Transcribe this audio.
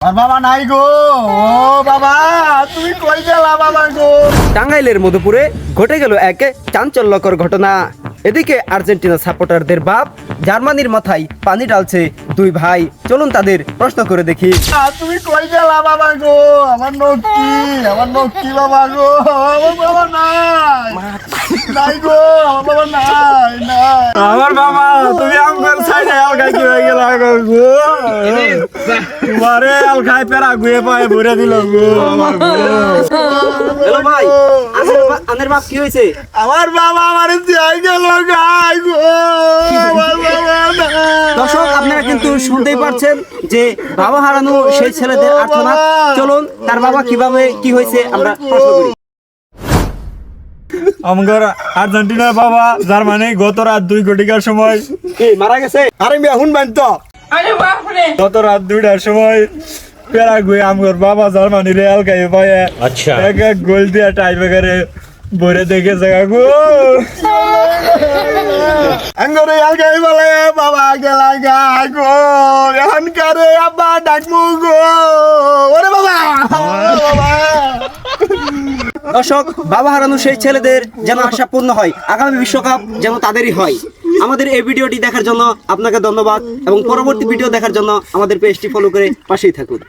আর বাবা নাই গো। ও বাবা, তুমি কই গেলা বাবা গো? টাঙ্গাইলের মধুপুরে ঘটে গেল এক চাঞ্চল্যকর ঘটনা। এদিকে আর্জেন্টিনা সাপোর্টারদের বাপ জার্মানির মাথায় পানি ঢালছে দুই ভাই। চলুন তাদের প্রশ্ন করে দেখি। তুমি কই গেলা বাবা গো? আমার নক্কি বাবা গো। আমার বাবা নাই নাই গো, আমার বাবা নাই। আমার বাবা, তুমি আমার সাইডে আলগাই কি হয়ে গেলা গো? তোমারে আলগাই পেরা গুয়ে পায়ে ভরে দিল গো আমার গো। হ্যালো ভাই, আনের বাপ কি হয়েছে? আমার বাবা আমারে যাই গেল গাই গো। আমার বাবা নাই। দর্শক, আপনারা কিন্তু শুনতেই পারছেন যে বাবা হারানো সেই ছেলেদের আর্তনাদ। চলুন তার বাবা কিভাবে কি হয়েছে আমরা প্রশ্ন করি। আমার আর্জেন্টিনার বাবা জার্মানি গত রাত 2 ঘটিকার সময় মারা গেছে? আরে মিয়া হুনবেন তো, গত রাত 2টার সময় প্যারাগুয়ে আমার বাবা জার্মানি রেয়াল গায়ে পায় আচ্ছা এক গোল দিয়া টাই বেগারে বরে দেখে জায়গা গো। আঙ্গর রেয়াল গায়ে বলে বাবা গেলা গায় গো। এখন কারে আব্বা ডাকমু গো। ওরে বাবা, বাবা। দর্শক, বাবা হারানো সেই ছেলেদের যেন আশা পূর্ণ হয়, আগামী বিশ্বকাপ যেন তাদেরই হয়। আমাদের এই ভিডিওটি দেখার জন্য আপনাকে ধন্যবাদ এবং পরবর্তী ভিডিও দেখার জন্য আমাদের পেজটি ফলো করে পাশেই থাকুন।